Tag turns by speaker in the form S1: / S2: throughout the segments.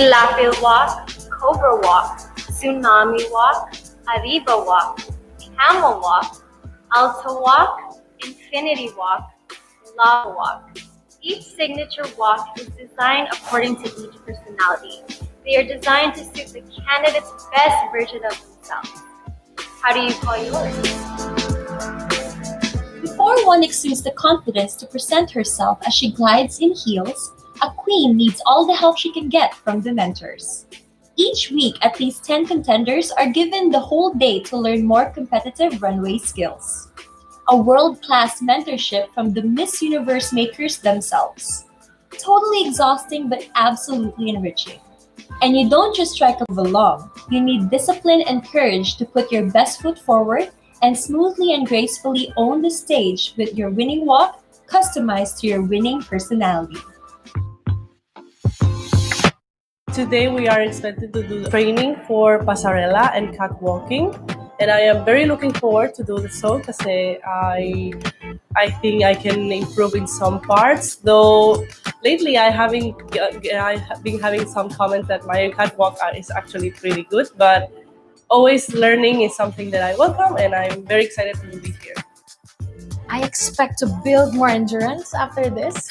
S1: Lapil walk, cobra walk, tsunami walk, arriba walk, camel walk, alto walk, infinity walk, lava walk. Each signature walk is designed according to each personality. They are designed to suit the candidate's best version of themselves. How do you call yours?
S2: Before one exudes the confidence to present herself as she glides in heels, a queen needs all the help she can get from the mentors. Each week, at least 10 contenders are given the whole day to learn more competitive runway skills. A world class mentorship from the Miss Universe makers themselves. Totally exhausting but absolutely enriching. And you don't just strike up along, you need discipline and courage to put your best foot forward and smoothly and gracefully own the stage with your winning walk customized to your winning personality.
S3: Today we are expected to do training for pasarela and catwalking, and I am very looking forward to do so because I think I can improve in some parts. Though lately I have been having some comments that my catwalk is actually pretty good, but always learning is something that I welcome, and I'm very excited to be here.
S4: I expect to build more endurance after this.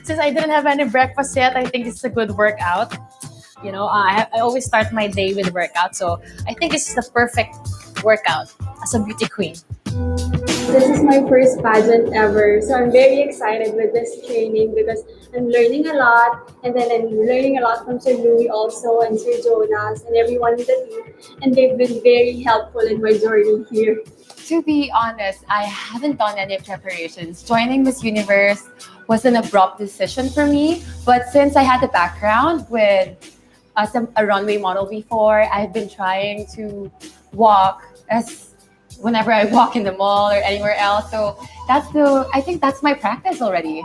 S4: Since I didn't have any breakfast yet, I think it's a good workout. I always start my day with workout, so I think it's the perfect workout as a beauty queen.
S5: This is my first pageant ever, so I'm very excited with this training because I'm learning a lot, and then I'm learning a lot from Sir Louis also and Sir Jonas and everyone in the team, and they've been very helpful in my journey here.
S6: To be honest, I haven't done any preparations. Joining Miss Universe was an abrupt decision for me, but since I had the background with a runway model before, I've been trying to walk as whenever I walk in the mall or anywhere else. So I think that's my practice already.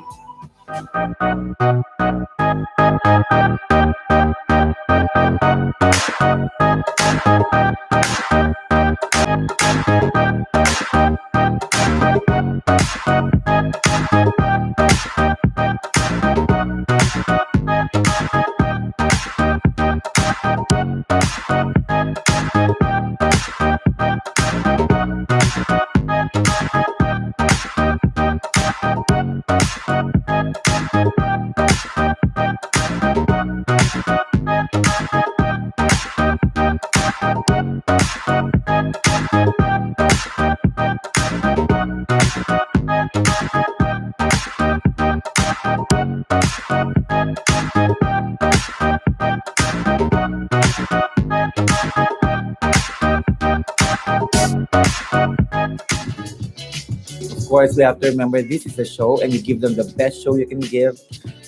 S7: Of course, we have to remember this is a show and you give them the best show you can give.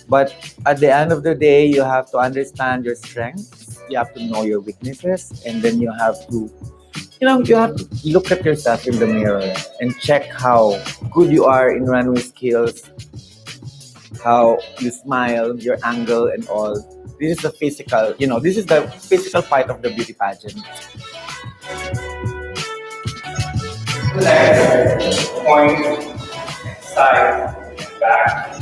S7: But at the end of the day, you have to understand your strengths, you have to know your weaknesses, and then you have to look at yourself in the mirror and check how good you are in runway skills, how you smile, your angle, and all. This is the physical part of the beauty pageant.
S8: Left, point, side, back,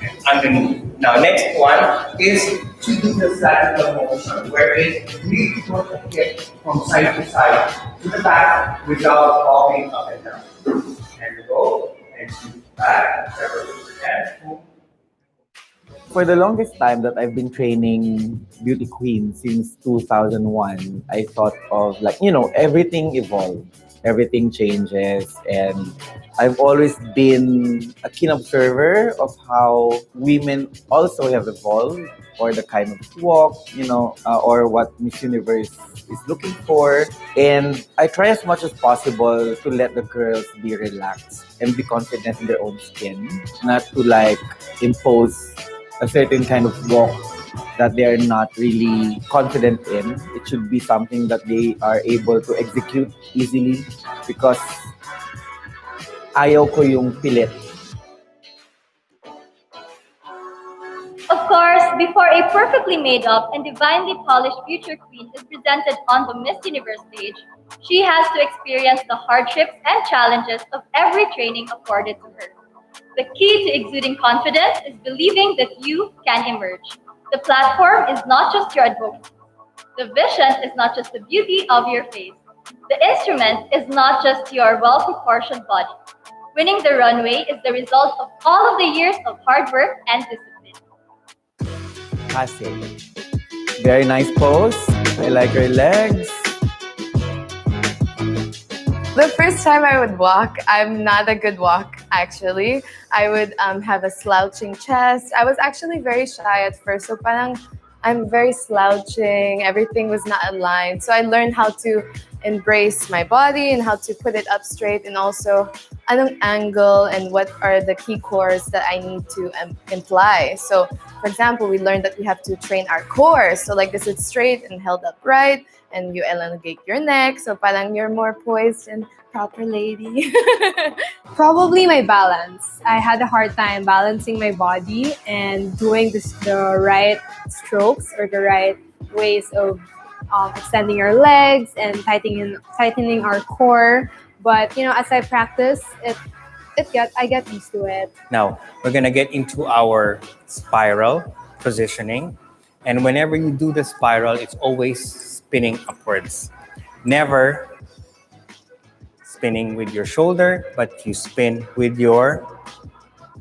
S8: and underneath. Now, next one is to do the lateral motion, wherein we put the hip from side to side to the back without falling up and down. And go, and back, and boom.
S7: For the longest time that I've been training beauty queen since 2001, I thought of everything evolves, everything changes, and I've always been a keen observer of how women also have evolved, or the kind of walk, or what Miss Universe is looking for. And I try as much as possible to let the girls be relaxed and be confident in their own skin, not to impose a certain kind of walk that they are not really confident in. It should be something that they are able to execute easily, because ayaw ko yung pilit.
S1: Of course, before a perfectly made up and divinely polished future queen is presented on the Miss Universe stage, she has to experience the hardships and challenges of every training afforded to her. The key to exuding confidence is believing that you can emerge. The platform is not just your advocacy. The vision is not just the beauty of your face. The instrument is not just your well-proportioned body. Winning the runway is the result of all of the years of hard work and discipline.
S7: Classic. Very nice pose. I like your legs.
S9: The first time I would walk, I'm not a good walk actually. I would have a slouching chest. I was actually very shy at first, so parang I'm very slouching. Everything was not aligned. So I learned how to embrace my body and how to put it up straight, and also anong angle and what are the key cores that I need to imply. So for example, we learned that we have to train our core. So like this is straight and held upright, and you elongate your neck. So parang you're more poised and proper lady.
S4: Probably my balance. I had a hard time balancing my body and doing the right strokes or the right ways of extending your legs and tightening our core. But as I practice, I get used to it.
S8: Now, we're gonna get into our spiral positioning. And whenever you do the spiral, it's always spinning upwards. Never spinning with your shoulder, but you spin with your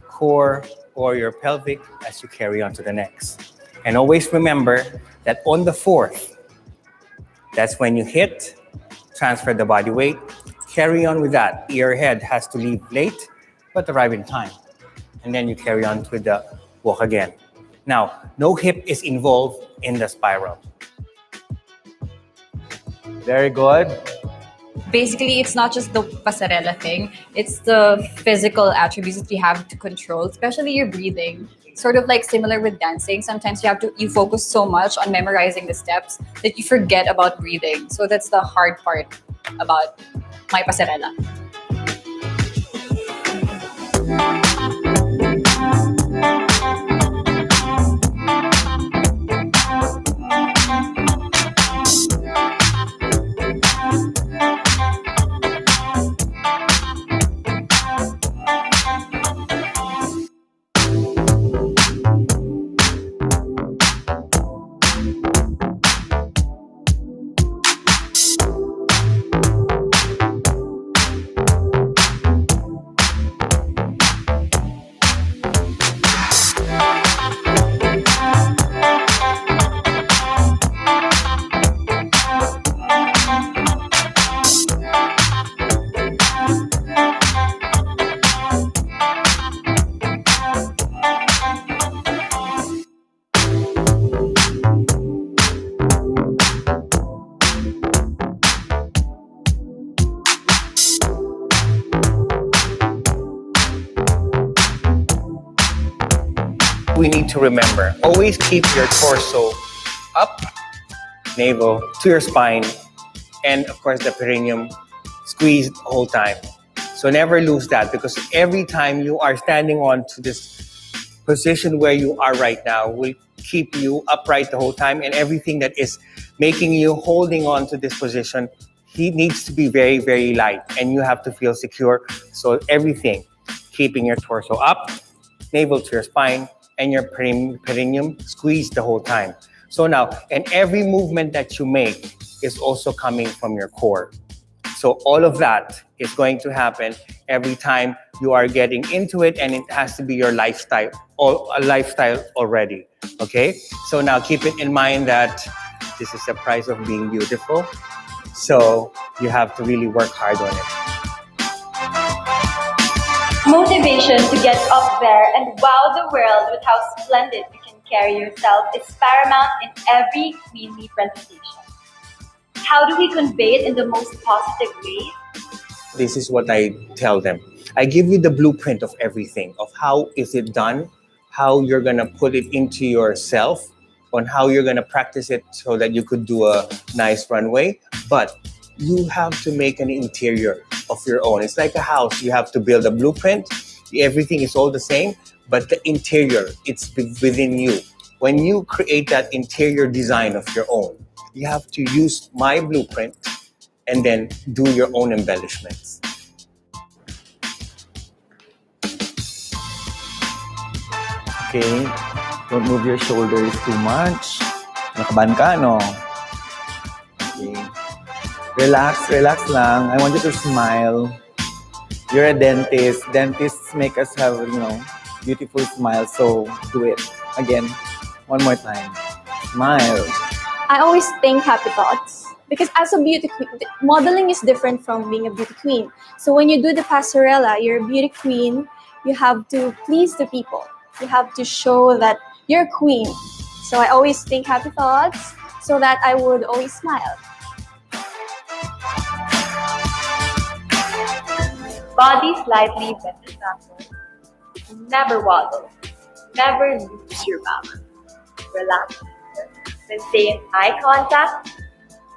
S8: core or your pelvic as you carry on to the next. And always remember that on the fourth, that's when you hit, transfer the body weight, carry on with that. Your head has to leave late, but arrive in time. And then you carry on with the walk again. Now, no hip is involved in the spiral.
S7: Very good.
S10: Basically, it's not just the pasarela thing, it's the physical attributes that you have to control, especially your breathing. Sort of like similar with dancing, sometimes you focus so much on memorizing the steps that you forget about breathing. So that's the hard part about my pasarela.
S8: We need to remember, always keep your torso up, navel to your spine, and of course the perineum squeezed the whole time. So never lose that, because every time you are standing on to this position where you are right now will keep you upright the whole time, and everything that is making you holding on to this position, he needs to be very, very light, and you have to feel secure. So everything, keeping your torso up, navel to your spine, and your perineum squeezed the whole time. So now, and every movement that you make is also coming from your core. So all of that is going to happen every time you are getting into it, and it has to be your lifestyle, or a lifestyle already, okay? So now keep it in mind that this is the price of being beautiful. So you have to really work hard on it.
S1: Motivation to get up there and wow the world with how splendid you can carry yourself is paramount in every queenly presentation. How do we convey it in the most positive way?
S8: This is what I tell them. I give you the blueprint of everything, of how is it done, how you're gonna put it into yourself, on how you're gonna practice it so that you could do a nice runway. But you have to make an interior of your own. It's like a house. You have to build a blueprint. Everything is all the same, but the interior, it's within you. When you create that interior design of your own, you have to use my blueprint and then do your own embellishments.
S7: Okay. Don't move your shoulders too much. Nakaban ka, no? Okay. Relax, relax lang. I want you to smile. You're a dentist. Dentists make us have, beautiful smiles. So do it. Again, one more time. Smile.
S11: I always think happy thoughts because as a beauty queen, modeling is different from being a beauty queen. So when you do the passerella, you're a beauty queen. You have to please the people. You have to show that you're a queen. So I always think happy thoughts so that I would always smile.
S1: Body slightly bent backward. Never waddle. Never lose your balance. Relax. Then stay in eye contact.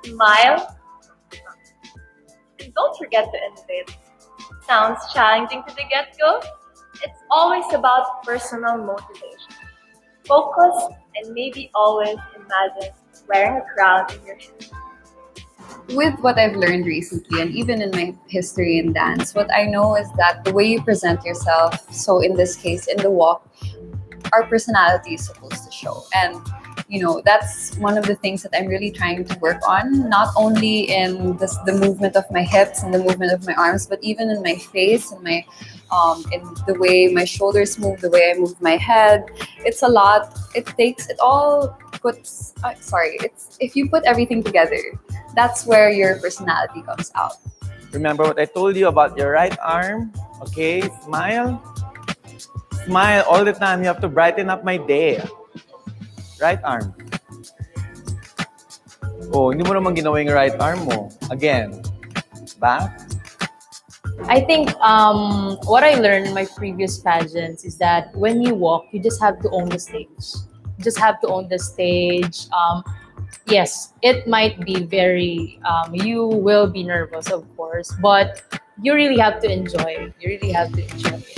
S1: Smile. And don't forget to innovate. Sounds challenging to the get-go? It's always about personal motivation. Focus and maybe always imagine wearing a crown in your head.
S10: With what I've learned recently, and even in my history in dance, what I know is that the way you present yourself, so in this case, in the walk, our personality is supposed to show. And that's one of the things that I'm really trying to work on, not only in the movement of my hips and the movement of my arms, but even in my face and my in the way my shoulders move, the way I move my head. It's a lot. If you put everything together, that's where your personality comes out.
S7: Remember what I told you about your right arm? Okay, smile. Smile all the time. You have to brighten up my day. Right arm. Oh, hindi mo naman ginawa yung right arm mo. Again. Back.
S4: I think what I learned in my previous pageants is that when you walk, you just have to own the stage. You just have to own the stage. Yes, it might be you will be nervous, of course, but you really have to enjoy it. You really have to enjoy it.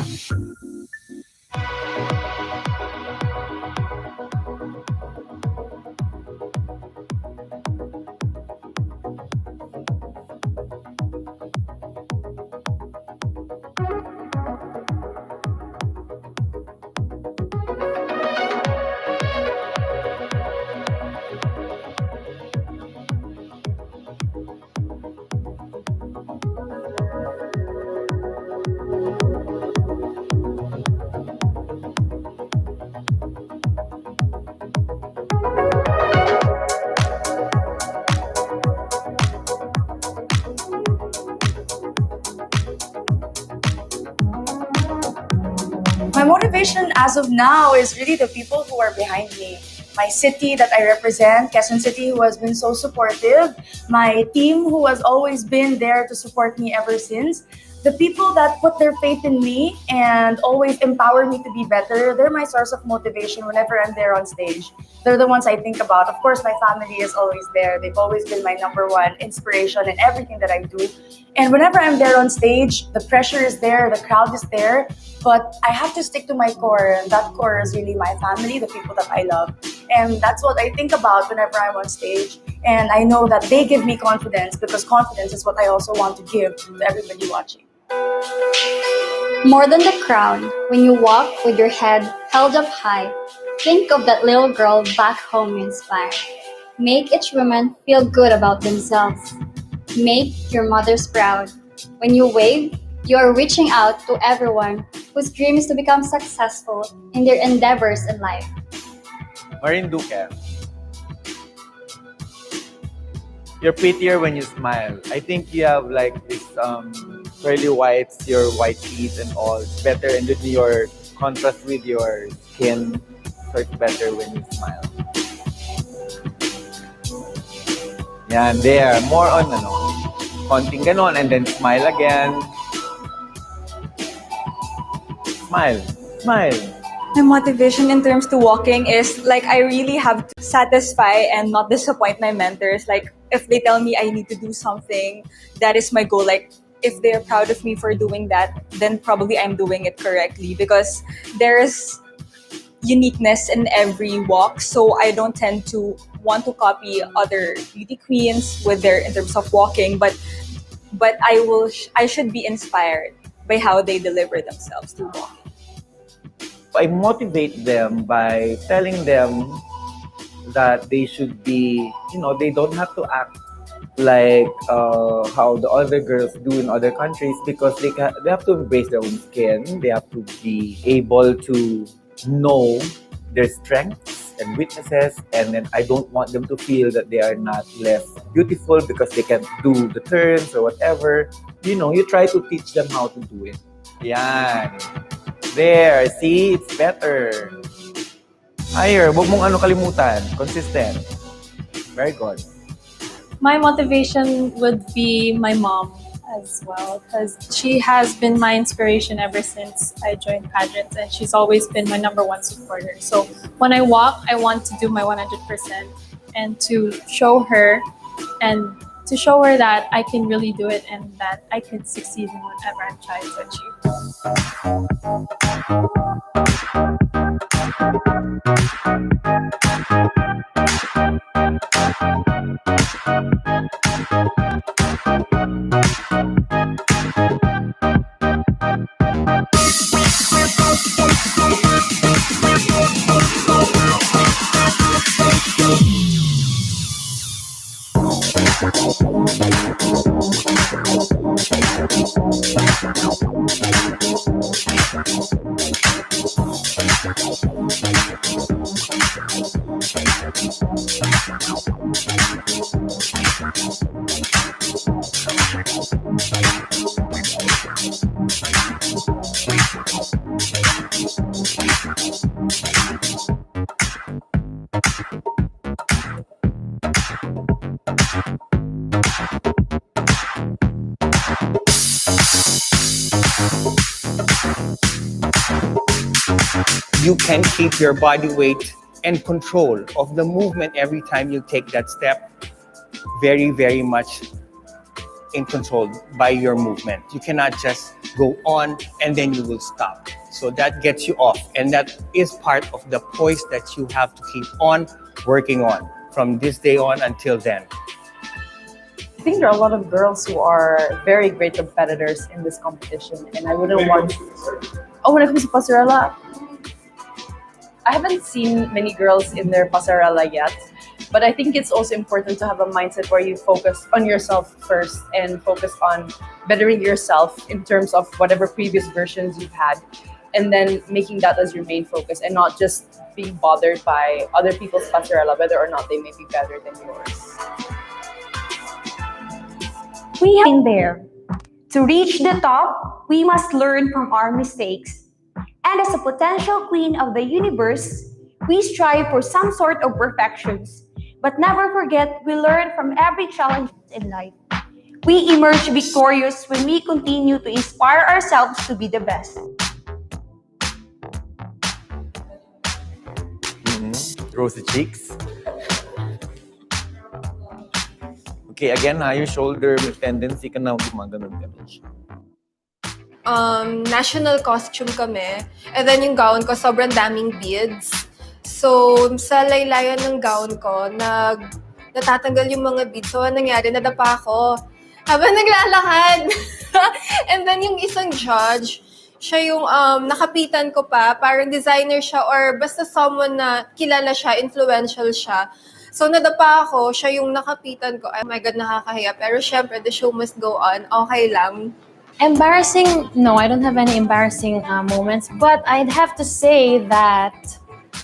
S12: My motivation as of now is really the people who are behind me. My city that I represent, Quezon City, who has been so supportive. My team who has always been there to support me ever since. The people that put their faith in me and always empower me to be better, they're my source of motivation whenever I'm there on stage. They're the ones I think about. Of course, my family is always there. They've always been my number one inspiration in everything that I do. And whenever I'm there on stage, the pressure is there, the crowd is there, but I have to stick to my core. And that core is really my family, the people that I love. And that's what I think about whenever I'm on stage. And I know that they give me confidence because confidence is what I also want to give to everybody watching.
S11: More than the crown, when you walk with your head held up high, think of that little girl back home inspired. Make each woman feel good about themselves. Make your mothers proud. When you wave, you are reaching out to everyone whose dream is to become successful in their endeavors in life.
S7: Marinduque. You're prettier when you smile. I think you have like this pearly whites, your white teeth and all. It's better, and with your contrast with your skin, so it's better when you smile. Yan, there. More on konting ganon, and then smile again. Smile. Smile.
S13: My motivation in terms to walking is like I really have to satisfy and not disappoint my mentors. Like if they tell me I need to do something, that is my goal. Like if they're proud of me for doing that, then probably I'm doing it correctly because there is uniqueness in every walk. So I don't tend to want to copy other beauty queens with their in terms of walking, but I should be inspired by how they deliver themselves through walking.
S7: I motivate them by telling them that they should be, they don't have to act like how the other girls do in other countries, because they have to embrace their own skin. They have to be able to know their strengths and weaknesses, and then I don't want them to feel that they are not less beautiful because they can't do the turns or whatever. You try to teach them how to do it. Yan. There, see, it's better. Higher, wag mong kalimutan. Consistent. Very good.
S14: My motivation would be my mom as well, because she has been my inspiration ever since I joined pageants, and she's always been my number one supporter. So when I walk, I want to do my 100% and to show her that I can really do it and that I can succeed in whatever I'm trying to achieve.
S8: You can keep your body weight and control of the movement every time you take that step very, very much in control by your movement. You cannot just go on and then you will stop. So that gets you off, and that is part of the poise that you have to keep on working on from this day on until then.
S15: I think there are a lot of girls who are very great competitors in this competition, and I wouldn't want. Oh, when it comes to passerella, I haven't seen many girls in their passerella yet, but I think it's also important to have a mindset where you focus on yourself first and focus on bettering yourself in terms of whatever previous versions you've had, and then making that as your main focus and not just being bothered by other people's passerella, whether or not they may be better than yours.
S16: We have been there. To reach the top, we must learn from our mistakes. And as a potential queen of the universe, we strive for some sort of perfections. But never forget, we learn from every challenge in life. We emerge victorious when we continue to inspire ourselves to be the best.
S7: Rosy cheeks. Okay, again, your shoulder, may tendency ka na gumaganon ka.
S17: National costume kami. And then yung gown ko, sobrang daming beads. So, sa laylayan ng gown ko, natatanggal yung mga beads. So, anong nangyari? Nadapa ako habang naglalakad. And then yung isang judge, siya yung nakapitan ko pa. Parang designer siya or basta someone na kilala siya, influential siya. So, nadapa ako. Siya yung nakapitan ko. Oh my God, nakakahiya. Pero syempre, the show must go on. Okay lang.
S4: Embarrassing? No, I don't have any embarrassing moments. But I'd have to say that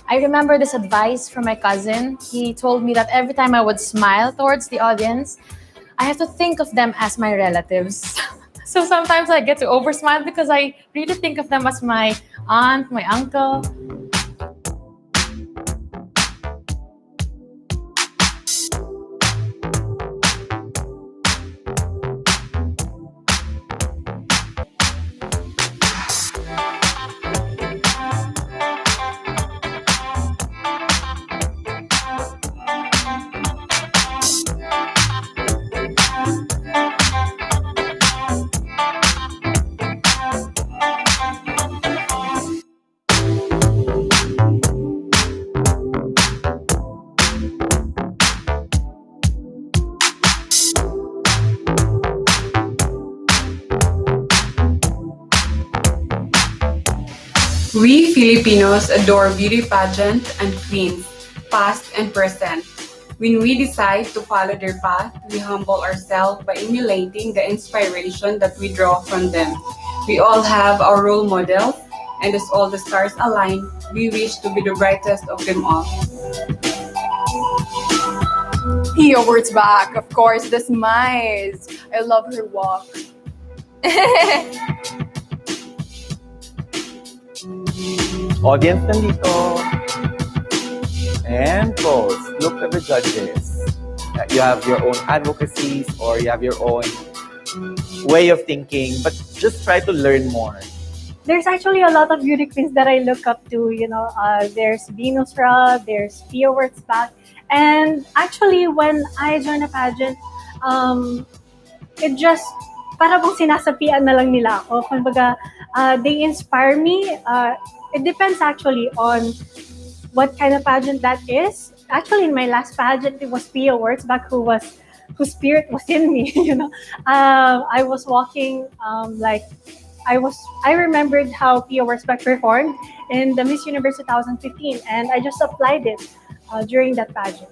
S4: I remember this advice from my cousin. He told me that every time I would smile towards the audience, I have to think of them as my relatives. So sometimes I get to oversmile because I really think of them as my aunt, my uncle.
S18: We Filipinos adore beauty pageant and queens, past and present. When we decide to follow their path, we humble ourselves by emulating the inspiration that we draw from them. We all have our role models, and as all the stars align, we wish to be the brightest of them all.
S9: Pia words back. Of course, the smiles. I love her walk.
S7: Audience nandito. And pose. Look at the judges. You have your own advocacies or you have your own way of thinking, but just try to learn more.
S19: There's actually a lot of beauty queens that I look up to. There's Venus Ra, there's Pia Wurtzbach. And actually, when I joined a pageant, it just, para bang sinasapian na lang nila ako. Kumbaga, they inspire me. It depends actually on what kind of pageant that is. Actually, in my last pageant, it was Pia Wurtzbach whose spirit was in me. I was walking I remembered how Pia Wurtzbach performed in the Miss Universe 2015, and I just applied it during that pageant.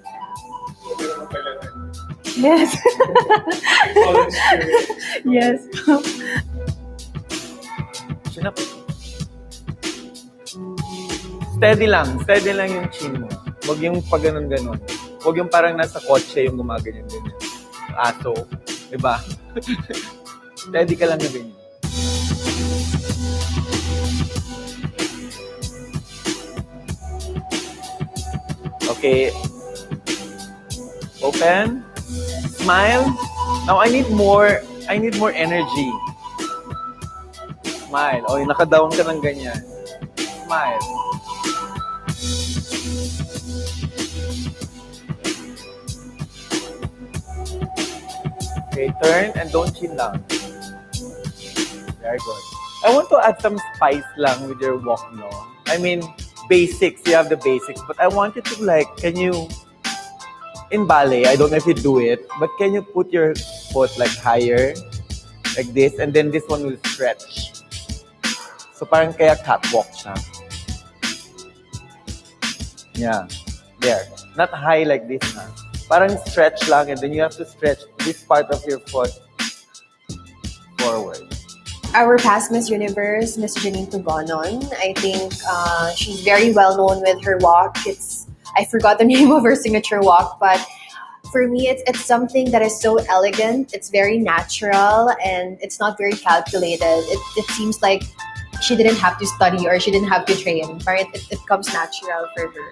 S19: Yes. Yes.
S7: Steady lang yung chin mo. Huwag yung pag ganun-ganun. Huwag yung parang nasa kotse yung gumaganyan-ganyan. Aso, diba? Steady ka lang na ganyan. Okay. Open. Smile. Now I need more energy. Smile. O, nakadown ka ng ganyan. Smile. Okay, turn and don't chin down. Very good. I want to add some spice lang with your walk, no? I mean, basics, you have the basics, but I want you to can you, in ballet, I don't know if you do it, but can you put your foot higher, like this, and then this one will stretch. So parang kaya catwalk siya. Yeah, there. Not high like this, ha? Parang stretch lang, and then you have to stretch this part of your foot forward.
S20: Our past Miss Universe, Miss Janine Tugonon, I think she's very well known with her walk. I forgot the name of her signature walk, but for me, it's something that is so elegant. It's very natural, and it's not very calculated. It seems like she didn't have to study or she didn't have to train. Right? It comes natural for her.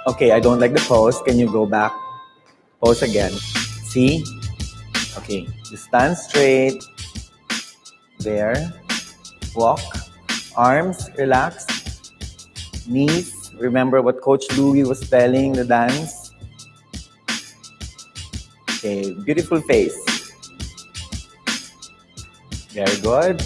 S7: Okay, I don't like the pose. Can you go back? Pose again. See? Okay, you stand straight. There. Walk. Arms, relax. Knees. Remember what Coach Louie was telling the dance. Okay, beautiful face. Very good.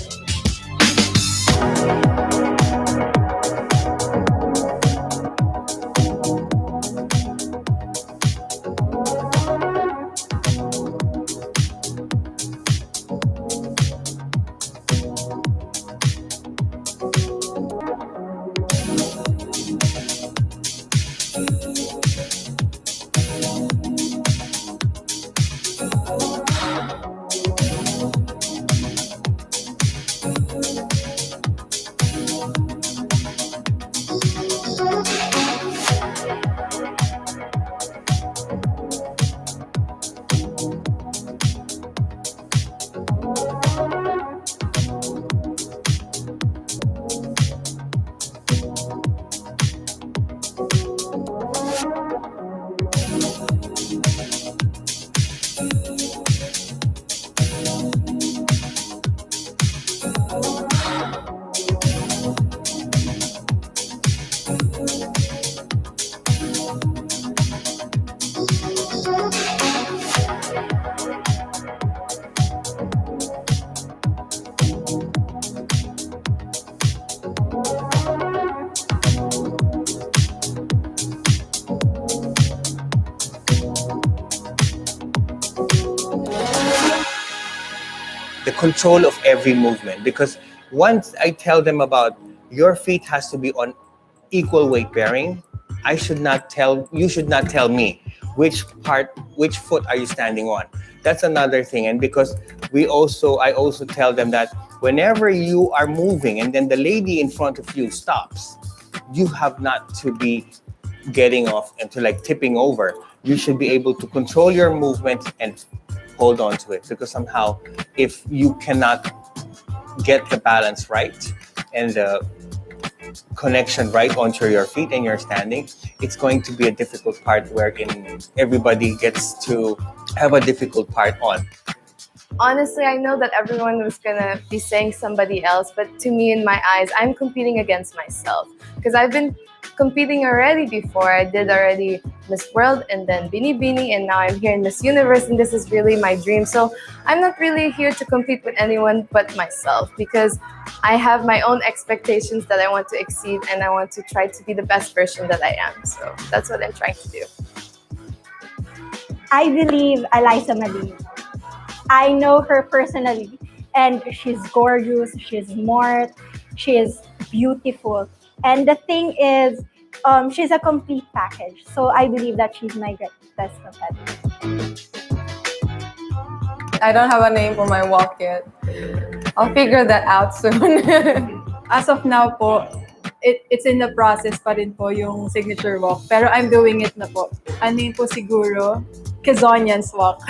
S8: The control of every movement, because once I tell them about your feet has to be on equal weight bearing, you should not tell me which foot are you standing on. That's another thing. And because I also tell them that whenever you are moving and then the lady in front of you stops, you have not to be getting off and to like tipping over. You should be able to control your movement and hold on to it, because somehow if you cannot get the balance right and the connection right onto your feet and you're standing, it's going to be a difficult part wherein everybody gets to have a difficult part on.
S9: Honestly, I know that everyone was gonna be saying somebody else, but to me, in my eyes, I'm competing against myself because I've been competing already before. I did already Miss World and then Bini Bini, and now I'm here in Miss Universe, and this is really my dream. So I'm not really here to compete with anyone but myself, because I have my own expectations that I want to exceed, and I want to try to be the best version that I am. So that's what I'm trying to do.
S19: I believe Eliza Malino. I know her personally, and she's gorgeous, she's smart, she's beautiful. And the thing is, she's a complete package. So I believe that she's my best competitor.
S21: I don't have a name for my walk yet. I'll figure that out soon. As of now po, it's in the process pa rin po yung signature walk. Pero I'm doing it na po. Ano yun po siguro? Kazonian's walk.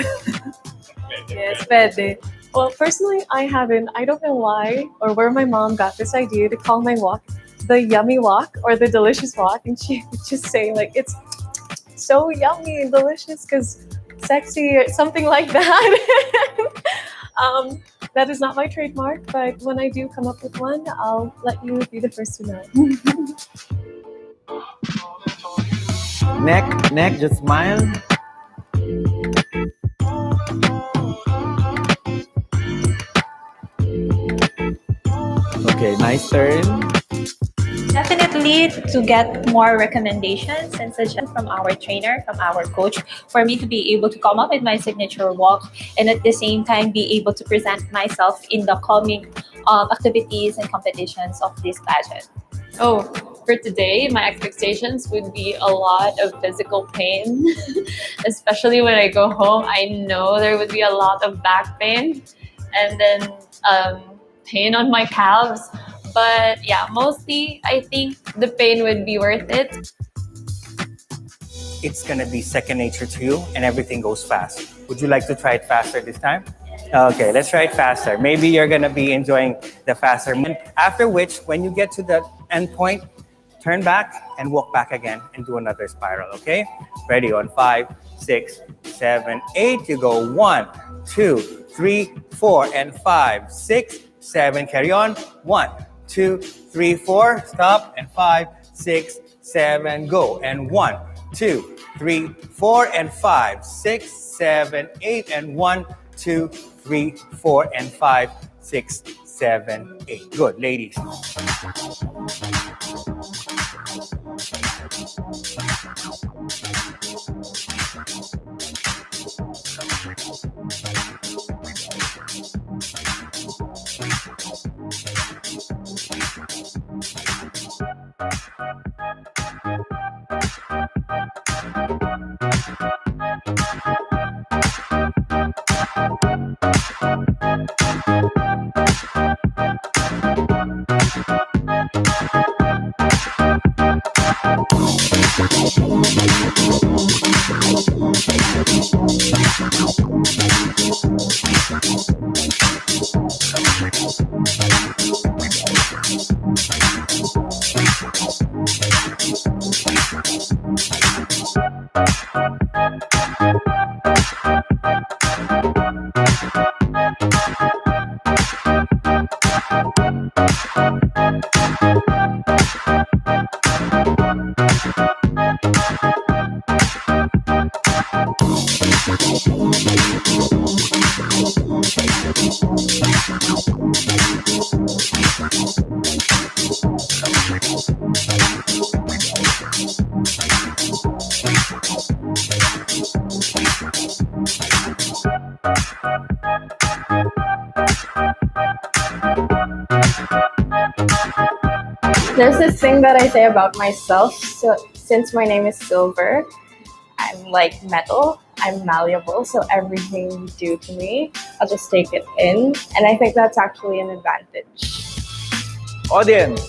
S21: Yes, pwede.
S14: Well, personally, I haven't. I don't know why or where my mom got this idea to call my walk the yummy walk or the delicious walk. And she would just say, like, it's so yummy and delicious because sexy or something like that. That is not my trademark, but when I do come up with one, I'll let you be the first to know.
S7: Neck, just smile. Okay, nice turn.
S2: Definitely to get more recommendations and suggestions from our trainer, from our coach, for me to be able to come up with my signature walk and at the same time be able to present myself in the coming activities and competitions of this pageant.
S22: Oh, for today, my expectations would be a lot of physical pain, especially when I go home. I know there would be a lot of back pain and then pain on my calves. But yeah, mostly I think the pain would be worth it.
S8: It's gonna be second nature to you and everything goes fast. Would you like to try it faster this time? Okay, let's try it faster. Maybe you're gonna be enjoying the faster. After which, when you get to the end point, turn back and walk back again and do another spiral, okay? Ready on 5, 6, 7, 8. You go 1, 2, 3, 4, and 5, 6, 7. Carry on. 1, 2, 3, 4. Stop. And 5, 6, 7. Go. And 1, 2, 3, 4, and 5, 6, 7, 8. And 1, 2, 3, 4, and 5, 6, 7, 8. Good, ladies.
S3: There's this thing that I say about myself. So since my name is Silver, I'm like metal. I'm malleable, so everything you do to me, I'll just take it in, and I think that's actually an advantage.
S7: Audience.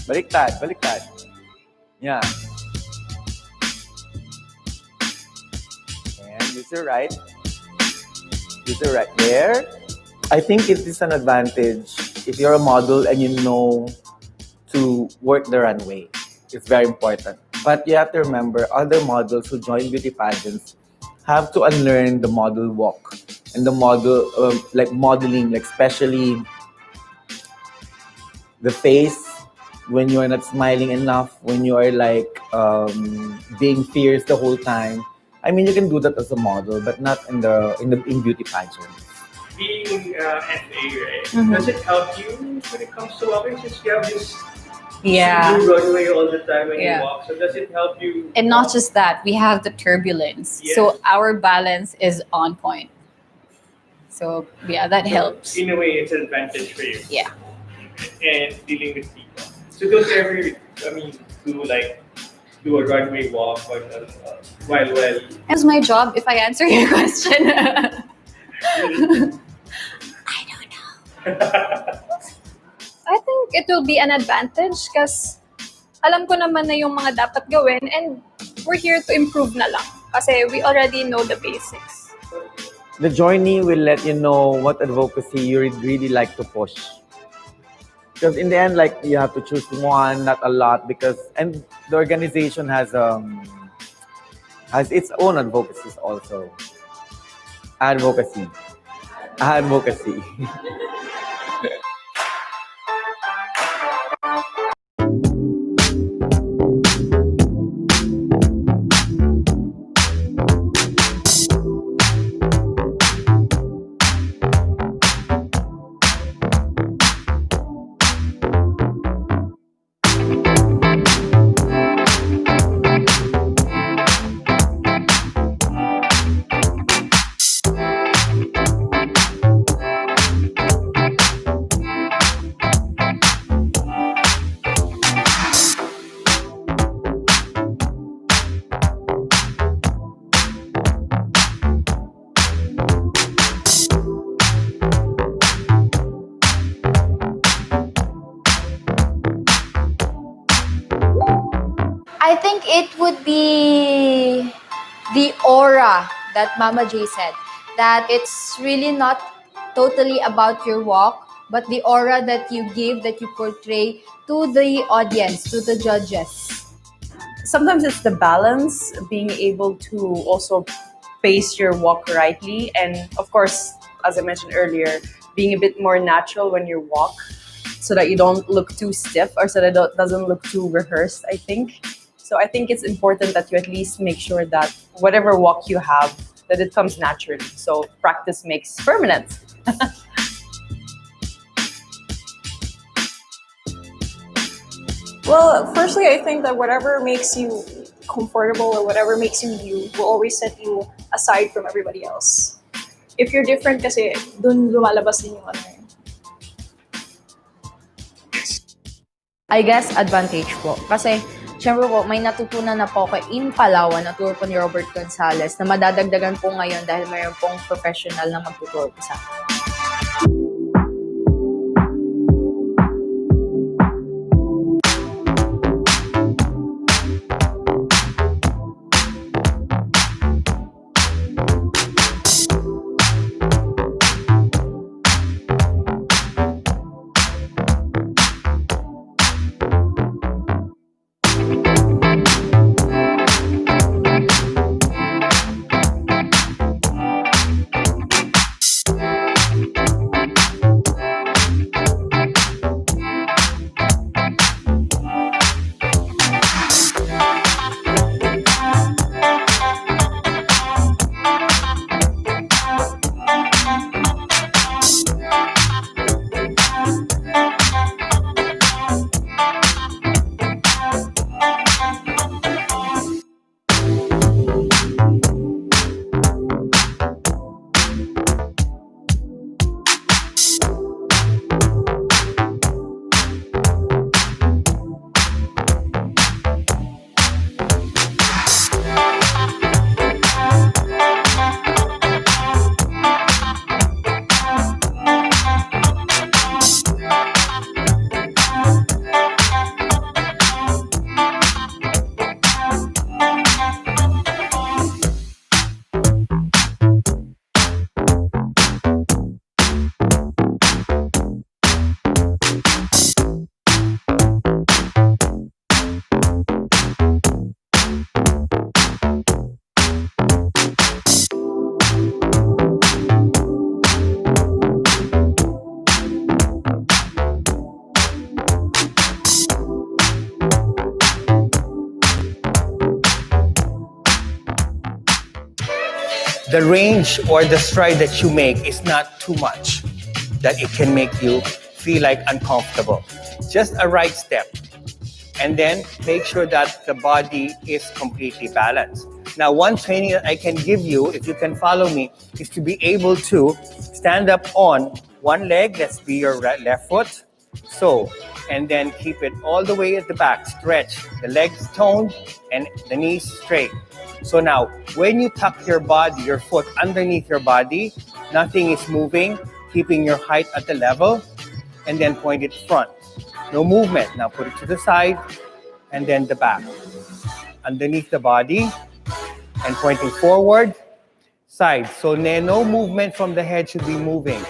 S7: Baliktad, baliktad. Yeah. And use your right. Use your right there. I think it is an advantage if you're a model and you know to work the runway. It's very important. But you have to remember, other models who join beauty pageants have to unlearn the model walk and the model, like modeling, like especially the face when you are not smiling enough, when you are like being fierce the whole time. I mean, you can do that as a model, but not in beauty pageant.
S8: Being FA, right?
S2: Mhm.
S8: Does it help you when it comes to walking? Since you have this
S2: Yeah.
S8: blue runway all the time when
S2: Yeah.
S8: you walk, so does it help you?
S10: And not just that, we have the turbulence.
S8: Yes.
S10: So our balance is on point. So yeah, that
S8: So,
S10: helps.
S8: In a way, it's an advantage for you.
S10: Yeah.
S8: And dealing with people. So don't you ever, do a runway walk or while
S10: It's my job if I answer your question.
S5: I think it will be an advantage because alam ko naman na yung mga dapat gawin and we're here to improve na lang kasi we already know the basics.
S7: The journey will let you know what advocacy you really like to push. Because in the end, like, you have to choose one, not a lot, and the organization has its own advocacies also. Advocacy.
S23: I think it would be the aura that Mama J said. That it's really not totally about your walk, but the aura that you give, that you portray to the audience, to the judges.
S15: Sometimes it's the balance, being able to also pace your walk rightly, and of course, as I mentioned earlier, being a bit more natural when you walk, so that you don't look too stiff or so that it doesn't look too rehearsed, I think. So I think it's important that you at least make sure that whatever walk you have, that it comes naturally. So practice makes permanent.
S19: Well, firstly, I think that whatever makes you comfortable or whatever makes you you will always set you aside from everybody else. If you're different kasi dun lumalabas din yung ano eh.
S23: I guess advantage po. Kasi, syempre po, may natutunan na po kay in Palawan na tour po ni Robert Gonzalez na madadagdagan po ngayon dahil mayroon pong professional na magtutour po sa akin.
S8: the range or the stride that you make is not too much that it can make you feel like uncomfortable. Just a right step. And then make sure that the body is completely balanced. Now, one training that I can give you, if you can follow me, is to be able to stand up on one leg, let's be your left foot, so, and then keep it all the way at the back, stretch, the legs toned and the knees straight. So now, when you tuck your body, your foot underneath your body, nothing is moving, keeping your height at the level, and then point it front. No movement. Now put it to the side and then the back. Underneath the body and pointing forward, side. So no movement from the head should be moving.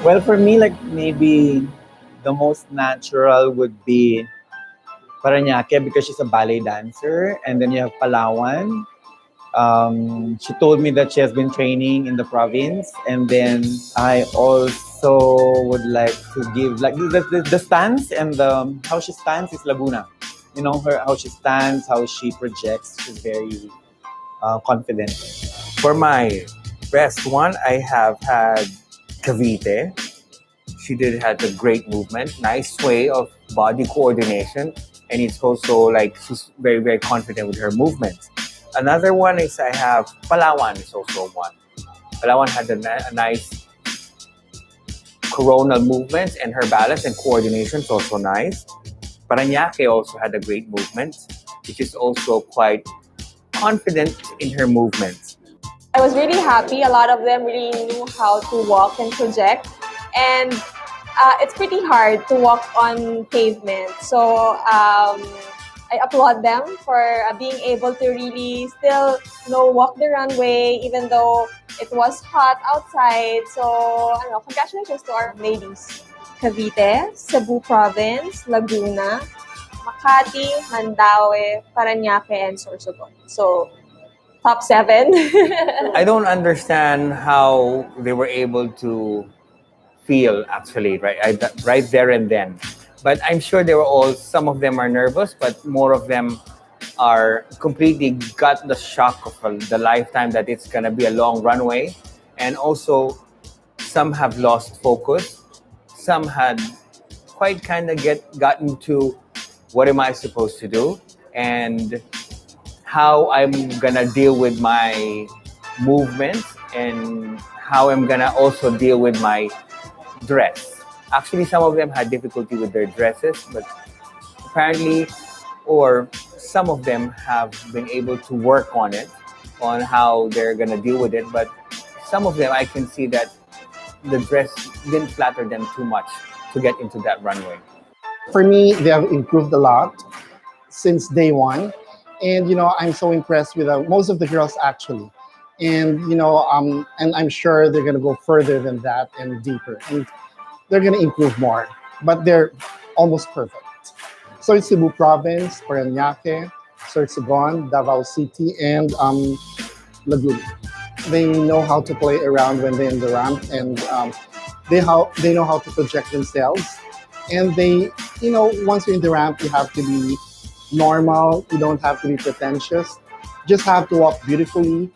S7: Well, for me, like maybe the most natural would be Paranaque because she's a ballet dancer, and then you have Palawan. She told me that she has been training in the province, and then I also would like to give like the stance and the how she stands is Laguna. You know her how she stands, how she projects. She's very confident.
S8: For my best one, I have had Cavite. She did have a great movement, nice way of body coordination, and it's also like she's very, very confident with her movements. Another one is I have Palawan is also one. Palawan had a nice coronal movements, and her balance and coordination is also nice. Paranaque also had a great movement, which is also quite confident in her movements.
S3: I was really happy. A lot of them really knew how to walk and project. And it's pretty hard to walk on pavement. So I applaud them for being able to really still walk the runway even though it was hot outside. So congratulations to our ladies. Cavite, Cebu Province, Laguna, Makati, Mandaue, Paranaque, and Sorsogon. So top 7.
S8: I don't understand how they were able to feel actually right there and then. But I'm sure they were all, some of them are nervous, but more of them are completely got the shock of the lifetime that it's going to be a long runway. And also some have lost focus. Some had quite kind of gotten to what am I supposed to do and how I'm going to deal with my movements and how I'm going to also deal with my dress. Actually, some of them had difficulty with their dresses, but apparently, or some of them have been able to work on it
S1: on how they're gonna deal with it. But some of them, I can see that the dress didn't flatter them too much to get into that runway.
S6: For me, they have improved a lot since day one, and I'm so impressed with most of the girls actually, and and I'm sure they're gonna go further than that and deeper, and they're gonna improve more. But they're almost perfect. So it's Cebu Province, Parañaque, Sorsogon, Davao City, and Laguna. They know how to play around when they're in the ramp, and they know how to project themselves. And once you're in the ramp, you have to be normal. You don't have to be pretentious. Just have to walk beautifully,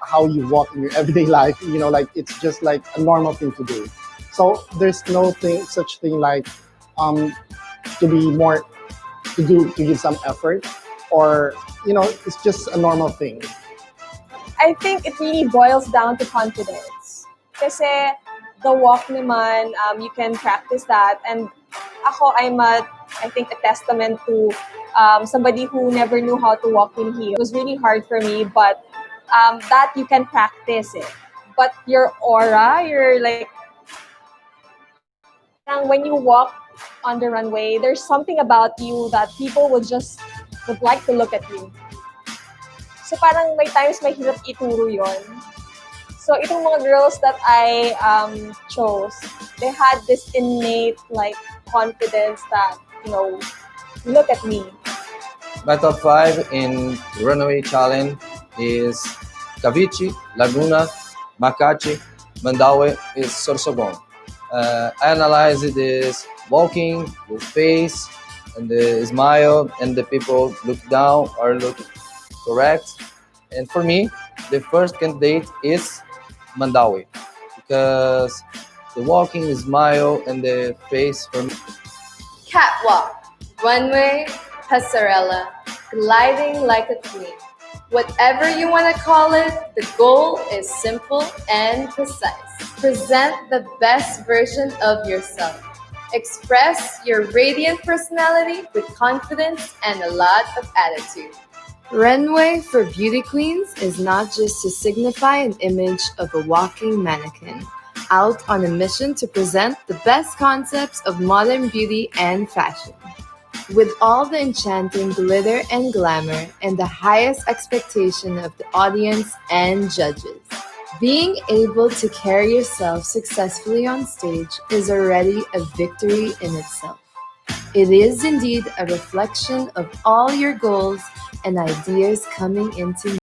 S6: how you walk in your everyday life. Like it's just like a normal thing to do. So there's no such thing like to be more to give some effort, or it's just a normal thing.
S3: I think it really boils down to confidence. Kasi the walk naman, you can practice that. And I think, a testament to somebody who never knew how to walk in heels. It was really hard for me, but that you can practice it. But your aura, when you walk on the runway, there's something about you that people would like to look at you. So parang may times may hirap ituro yon. So itong mga girls that I chose, they had this innate confidence that, look at me.
S12: My top 5 in Runaway Challenge is Cavite, Laguna, Makati, Mandaue, is Sorsogon. I analyze this walking, the face, and the smile, and the people look down or look correct. And for me, the first candidate is Mandaue, because the walking, the smile, and the face for me.
S9: Catwalk, runway, passerella, gliding like a queen. Whatever you want to call it, the goal is simple and precise. Present the best version of yourself. Express your radiant personality with confidence and a lot of attitude.
S17: Runway for beauty queens is not just to signify an image of a walking mannequin, out on a mission to present the best concepts of modern beauty and fashion. With all the enchanting glitter and glamour and the highest expectation of the audience and judges. Being able to carry yourself successfully on stage is already a victory in itself. It is indeed a reflection of all your goals and ideas coming into